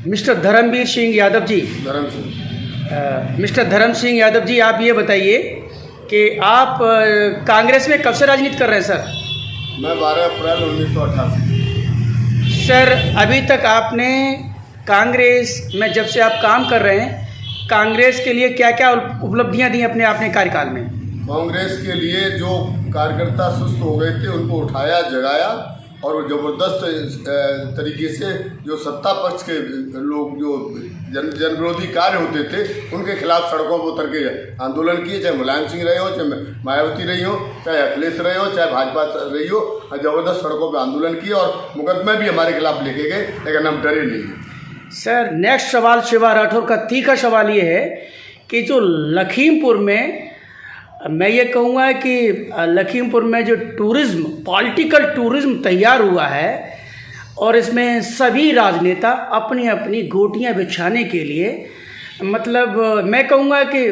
Mister Dharmveer Singh Yadav ji, mister धर्म सिंह यादव जी, आप ये बताइए कि आप कांग्रेस में कब से राजनीति कर रहे हैं सर? मैं 12 अप्रैल 1988। सर, अभी तक आपने कांग्रेस में जब से आप काम कर रहे हैं, कांग्रेस के लिए क्या क्या उपलब्धियां दी अपने आपने कार्यकाल में? कांग्रेस के लिए जो कार्यकर्ता सुस्त हो गए थे उनको उठाया, जगाया और ज़बरदस्त तरीके से जो सत्ता पक्ष के लोग जो जन विरोधी कार्य होते थे उनके खिलाफ सड़कों पर उतर के आंदोलन किए, चाहे मुलायम सिंह रहे हो, चाहे मायावती रही हो, चाहे अखिलेश रहे हो, चाहे भाजपा रही हो, ज़बरदस्त सड़कों पर आंदोलन किए और मुकदमे भी हमारे खिलाफ लेके गए, लेकिन हम डरे नहीं। सर, नेक्स्ट सवाल शिवा राठौर का तीखा सवाल ये है कि जो लखीमपुर में, मैं ये कहूँगा कि लखीमपुर में जो टूरिज़्म, पॉलिटिकल टूरिज़्म तैयार हुआ है और इसमें सभी राजनेता अपनी अपनी गोटियाँ बिछाने के लिए, मतलब मैं कहूँगा कि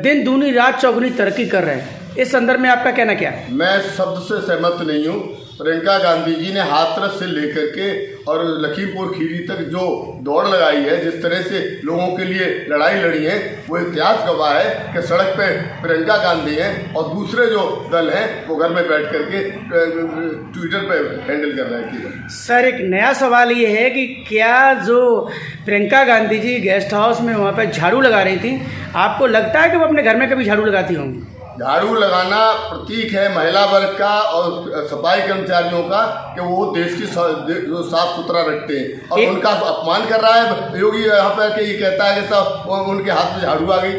दिन दूनी रात चौगुनी तरक्की कर रहे हैं। इस संदर्भ में आपका कहना क्या है? मैं शब्द से सहमत नहीं हूँ। प्रियंका गांधी जी ने हाथरस से लेकर के और लखीमपुर खीरी तक जो दौड़ लगाई है, जिस तरह से लोगों के लिए लड़ाई लड़ी है, वो इतिहास गवाह है कि सड़क पे प्रियंका गांधी हैं और दूसरे जो दल हैं वो घर में बैठ करके ट्विटर पे हैंडल कर रहे हैं। सर, एक नया सवाल ये है कि क्या जो प्रियंका गांधी जी गेस्ट हाउस में वहाँ पर झाड़ू लगा रही थी, आपको लगता है कि वो अपने घर में कभी झाड़ू लगाती होंगी? झाड़ू लगाना प्रतीक है महिला वर्ग का और सफाई कर्मचारियों का कि वो देश की जो साफ सुथरा रखते हैं, और उनका अपमान कर रहा है योगी यहाँ पर कि ये कहता है कि सब उनके हाथ में झाड़ू आ गई।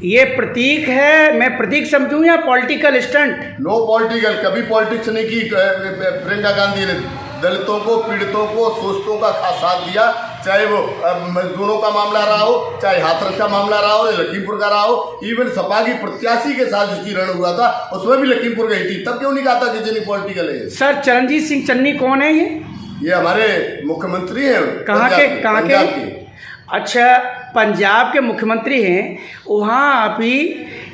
ये प्रतीक है, मैं प्रतीक समझूं या पॉलिटिकल स्टंट? नो पॉलिटिकल, कभी पॉलिटिक्स नहीं की प्रियंका गांधी ने। दलितों को, पीड़ितों को, शोषितों का साथ दिया, चाहे वो मजदूरों का मामला रहा हो, चाहे हाथरस का मामला रहा हो, लखीमपुर का रहा हो, इवन सपा की प्रत्याशी के साथ जिसकी रण हुआ था उसमें भी लखीमपुर गई थी, तब क्यों नहीं कहा था कि जितनी पॉलिटिकल है? सर, चरणजीत सिंह चन्नी कौन है ये हमारे मुख्यमंत्री हैं। कहाँ के? अच्छा, पंजाब के मुख्यमंत्री हैं। वहाँ अभी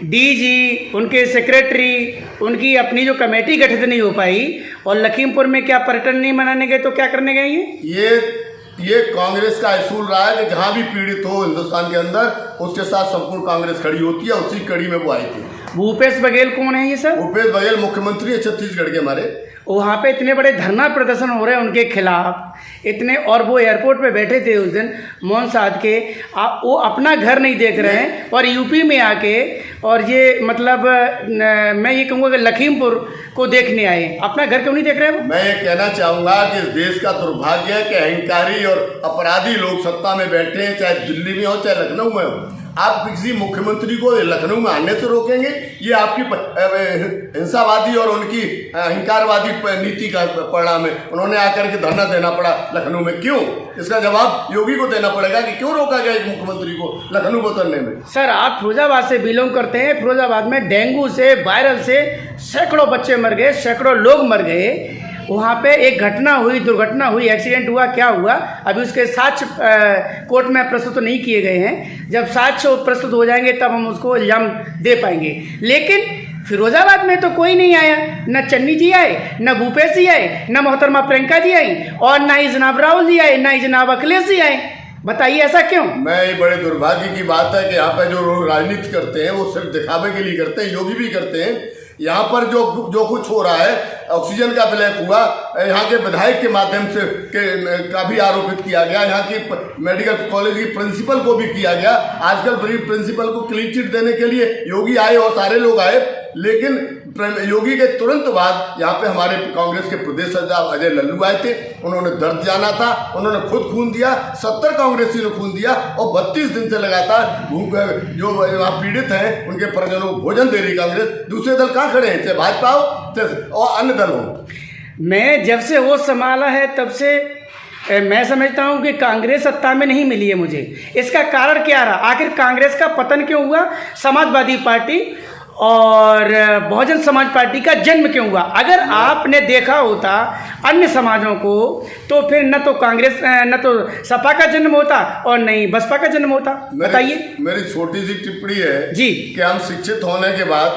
डीजी, उनके सेक्रेटरी, उनकी अपनी जो कमेटी गठित नहीं हो पाई, और लखीमपुर में क्या पर्यटन नहीं मनाने गए तो क्या करने गए? ये कांग्रेस का असूल रहा है कि जहाँ भी पीड़ित हो हिंदुस्तान के अंदर, उसके साथ संपूर्ण कांग्रेस खड़ी होती है। उसी कड़ी में वो आए थे। भूपेश बघेल कौन है ये सर? भूपेश बघेल मुख्यमंत्री है छत्तीसगढ़ के हमारे। वहाँ पे इतने बड़े धरना प्रदर्शन हो रहे हैं उनके खिलाफ इतने, और वो एयरपोर्ट पे बैठे थे उस दिन मौन साध के। वो अपना घर नहीं देख रहे हैं और यूपी में आके, और ये मतलब मैं ये कहूँगा कि लखीमपुर को देखने आए, अपना घर क्यों नहीं देख रहे हैं? मैं ये कहना चाहूँगा कि इस देश का दुर्भाग्य है कि अहंकारी और अपराधी लोग सत्ता में बैठे हैं, चाहे दिल्ली में हो चाहे लखनऊ में हो। आप किसी मुख्यमंत्री को लखनऊ में आने से रोकेंगे? ये आपकी हिंसावादी और उनकी अहंकारवादी नीति का परिणाम है। उन्होंने आकर के धरना देना पड़ा लखनऊ में, क्यों? इसका जवाब योगी को देना पड़ेगा कि क्यों रोका गया एक मुख्यमंत्री को लखनऊ उतरने में। सर, आप फिरोजाबाद से बिलोंग करते हैं। फिरोजाबाद में डेंगू से, वायरल से सैकड़ों बच्चे मर गए, सैकड़ों लोग मर गए। वहाँ पे एक घटना हुई, दुर्घटना हुई, एक्सीडेंट हुआ, क्या हुआ अभी उसके साक्ष्य कोर्ट में प्रस्तुत नहीं किए गए हैं। जब साक्ष्य प्रस्तुत हो जाएंगे तब हम उसको इल्ज़ाम दे पाएंगे। लेकिन फिरोजाबाद में तो कोई नहीं आया, न चन्नी जी आए, न भूपेश जी आए, न मोहतरमा प्रियंका जी आई, और ना ही जनाब राहुल जी आए, ना ही जनाब अखिलेश जी आए। बताइए ऐसा क्यों? मैं बड़े दुर्भाग्य की बात है कि यहाँ पे जो लोग राजनीति करते हैं वो सिर्फ दिखावे के लिए करते हैं। योगी भी करते हैं। यहाँ पर जो कुछ हो रहा है, ऑक्सीजन का ब्लैक हुआ, यहाँ के विधायक के माध्यम से का भी आरोपित किया गया, यहाँ की मेडिकल कॉलेज की प्रिंसिपल को भी किया गया। आजकल प्रिंसिपल को क्लीन चिट देने के लिए योगी आए और सारे लोग आए, लेकिन योगी के तुरंत बाद यहाँ पे हमारे कांग्रेस के प्रदेश सचिव अजय लल्लू आए थे। उन्होंने दर्द जाना था, उन्होंने खुद खून दिया, 70 कांग्रेसी ने खून दिया, और 32 दिन से लगातार जो वहाँ पीड़ित हैं उनके परिजनों को भोजन दे रही कांग्रेस। दूसरे दल कहाँ खड़े हैं, चाहे भाजपा हो चाहे और अन्य दल हो। मैं जब से होश संभाला है तब से मैं समझता हूँ कि कांग्रेस सत्ता में नहीं मिली है मुझे। इसका कारण क्या रहा? आखिर कांग्रेस का पतन क्यों हुआ? समाजवादी पार्टी और बहुजन समाज पार्टी का जन्म क्यों हुआ? अगर आपने देखा होता अन्य समाजों को तो फिर न तो कांग्रेस न तो सपा का जन्म होता और नहीं बसपा का जन्म होता। बताइए। मेरी छोटी सी टिप्पणी है जी कि हम शिक्षित होने के बाद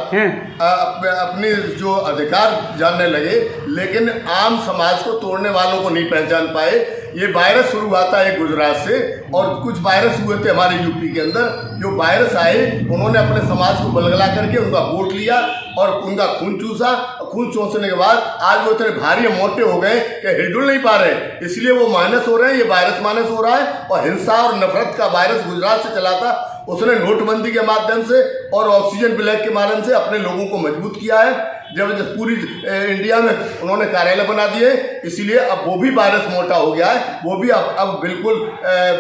अपने जो अधिकार जानने लगे, लेकिन आम समाज को तोड़ने वालों को नहीं पहचान पाए। ये वायरस शुरू हुआ था एक गुजरात से, और कुछ वायरस हुए थे हमारे यूपी के अंदर। जो वायरस आए उन्होंने अपने समाज को बलगला करके उनका वोट लिया और उनका खून चूसा। खून चूसने के बाद आज वो इतने भारी मोटे हो गए कि हिलडुल नहीं पा रहे, इसलिए वो माइनस हो रहे हैं। ये वायरस माइनस हो रहा है, और हिंसा और नफरत का वायरस गुजरात से चला था। उसने नोटबंदी के माध्यम से और ऑक्सीजन ब्लैक के माध्यम से अपने लोगों को मजबूत किया है। जब पूरी इंडिया में उन्होंने कार्यालय बना दिए, इसीलिए अब वो भी वायरस मोटा हो गया है, वो भी अब बिल्कुल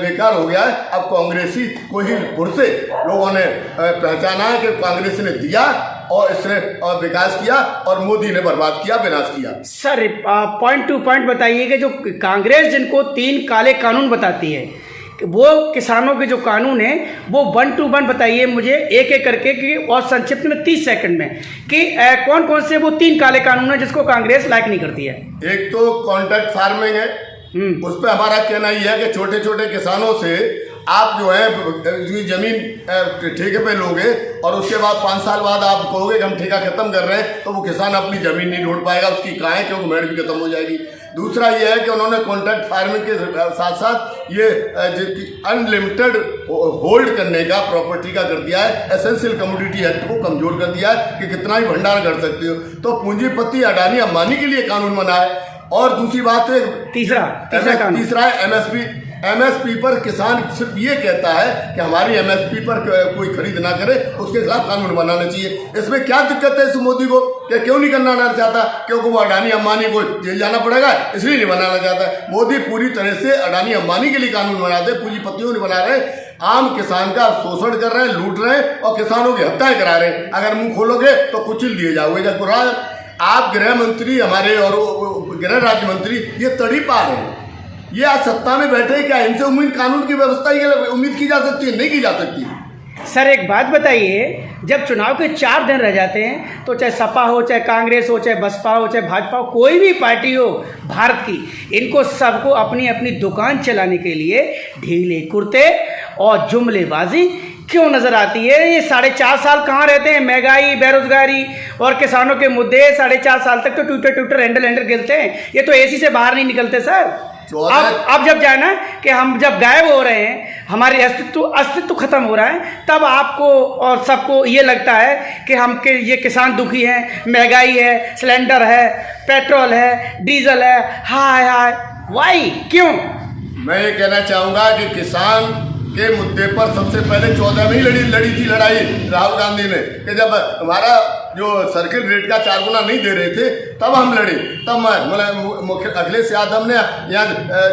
बेकार हो गया है। अब कांग्रेसी को ही फिर से लोगों ने पहचाना है कि कांग्रेस ने दिया और इसने विकास किया और मोदी ने बर्बाद किया, विनाश किया। सर पॉइंट टू पॉइंट बताइए कि जो कांग्रेस जिनको 3 काले कानून बताती है, वो किसानों के जो कानून है वो 1 to 1 बताइए मुझे एक एक करके कि और संक्षिप्त में 30 सेकंड में कि कौन कौन से वो 3 काले कानून है जिसको कांग्रेस लाइक नहीं करती है। एक तो कॉन्ट्रैक्ट फार्मिंग है, उस पर हमारा कहना यह है कि छोटे छोटे किसानों से आप जो है जमीन ठेके पे लोगे और उसके बाद 5 साल बाद आप कहोगे कि हम ठेका खत्म कर रहे हैं, तो वो किसान अपनी जमीन नहीं ढूंढ पाएगा, उसकी काएँ क्योंकि मेड़ भी खत्म हो जाएगी। दूसरा ये है कि उन्होंने कॉन्ट्रैक्ट फार्मिंग के साथ साथ ये अनलिमिटेड होल्ड करने का प्रॉपर्टी का कर दिया है। एसेंशियल कमोडिटी एक्ट को कमजोर कर दिया है कि कितना ही भंडार कर सकते हो। तो पूंजीपति अडानी अंबानी के लिए कानून बना है। और दूसरी बात है तीसरा है एमएसपी पर किसान सिर्फ ये कहता है कि हमारी एमएसपी पर कोई खरीद ना करे, उसके खिलाफ कानून बनाना चाहिए। इसमें क्या दिक्कत है इस मोदी को, क्या क्यों नहीं करना चाहता? क्योंकि वो अडानी अंबानी को जेल जाना पड़ेगा, इसलिए नहीं बनाना चाहता। मोदी पूरी तरह से अडानी अंबानी के लिए कानून बनाते, पूंजीपतियों ने बना रहे, आम किसान का शोषण कर रहे हैं, लूट रहे हैं और किसानों की हत्याएं करा रहे हैं। अगर मुंह खोलोगे तो कुचल दिए जाओगे। जब आप गृह मंत्री हमारे और गृह राज्य मंत्री ये तड़ी पार है, ये आज सत्ता में बैठे, क्या इनसे उम्मीद कानून की व्यवस्था उम्मीद की जा सकती है? नहीं की जा सकती। सर एक बात बताइए, जब चुनाव के 4 दिन रह जाते हैं तो चाहे सपा हो, चाहे कांग्रेस हो, चाहे बसपा हो, चाहे भाजपा हो, कोई भी पार्टी हो भारत की, इनको सबको अपनी अपनी दुकान चलाने के लिए ढीले कुर्ते और जुमलेबाजी क्यों नजर आती है? ये 4.5 साल कहाँ रहते हैं? महंगाई, बेरोजगारी और किसानों के मुद्दे 4.5 साल तक तो ट्विटर हैंडल गिरते हैं। ये तो एसी से बाहर नहीं निकलते सर। अब जब जाए ना कि हम जब गायब हो रहे हैं, हमारी अस्तित्व खत्म हो रहा है, तब आपको और सबको ये लगता है कि हम के ये किसान दुखी हैं, महंगाई है, सिलेंडर है, पेट्रोल है, डीजल है, हाय हाय वाई क्यों? मैं ये कहना चाहूँगा कि किसान के मुद्दे पर सबसे पहले 14 में ही लड़ी थी लड़ाई राहुल गांधी ने, कि जब हमारा जो सर्किल रेट का 4 गुना नहीं दे रहे थे तब हम लड़े। तब अखिलेश यादव ने यहाँ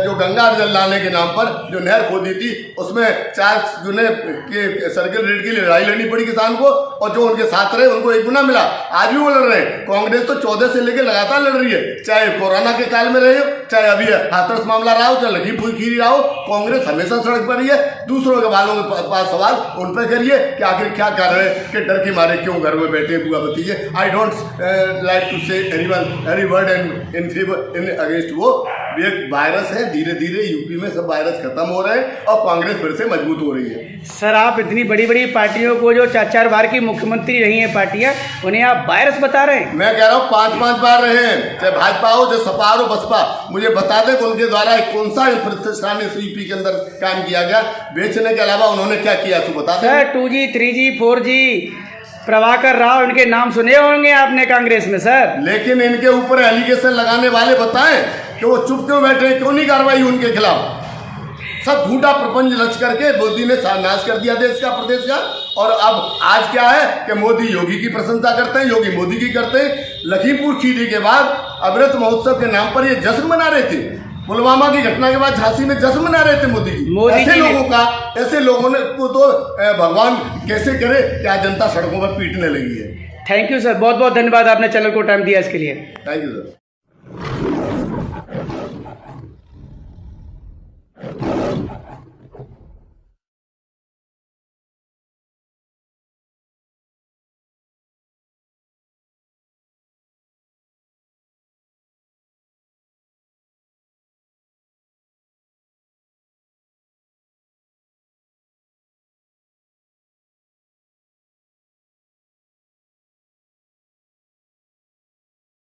जो गंगा जल लाने के नाम पर जो नहर खोदी थी, उसमें 4 गुने के सर्किल रेट के लिए लड़ाई लड़नी पड़ी किसान को, और जो उनके साथ रहे उनको 1 गुना मिला। आज भी वो लड़ रहे हैं। कांग्रेस तो 14 से लेकर लगातार लड़ रही है, चाहे कोरोना के काल में रहे हो, चाहे अभी हाथरस मामला रहा हो, चाहे लखीमपुर खीरी रहा हो, कांग्रेस हमेशा सड़क पर ही है। दूसरों के बालों के पास सवाल उन पर करिए कि आखिर क्या कर रहे हैं, कि डर के मारे क्यों घर में बैठे बुआ भतीजे। आई डोंट लाइक टू से any word in favour in against वो। ये वायरस है, धीरे धीरे यूपी में सब वायरस खत्म हो रहे हैं और कांग्रेस फिर से मजबूत हो रही है। सर आप इतनी बड़ी बड़ी पार्टियों को, जो 4 बार की मुख्यमंत्री रही हैं पार्टियां, उन्हें आप वायरस बता रहे हैं? मैं कह रहा हूँ 5 बार रहे हैं, चाहे भाजपा हो, चाहे सपा हो, बसपा। मुझे बता दें कि उनके द्वारा कौन सा प्रतिष्ठान यूपी के अंदर काम किया गया, बेचने के अलावा उन्होंने क्या किया, तो बता दें। Sir 2G 3G 4G Prabhakar Rao, इनके नाम सुने होंगे आपने कांग्रेस में सर। लेकिन इनके ऊपर एलिगेशन लगाने वाले बताएं कि वो चुप क्यों बैठे, क्यों नहीं कार्रवाई उनके खिलाफ? सब झूठा प्रपंच रच करके मोदी ने नाश कर दिया देश का, प्रदेश का। और अब आज क्या है कि मोदी योगी की प्रशंसा करते हैं, योगी मोदी की करते हैं। लखीमपुर खीरी के बाद अमृत महोत्सव के नाम पर ये जश्न मना रहे थे। पुलवामा की घटना के बाद झांसी में जश्न मना रहे थे मोदी जी। ऐसे लोगों ने को तो भगवान कैसे करे कि आज जनता सड़कों पर पीटने लगी है। थैंक यू सर, बहुत बहुत धन्यवाद, आपने चैनल को टाइम दिया इसके लिए। Thank you sir.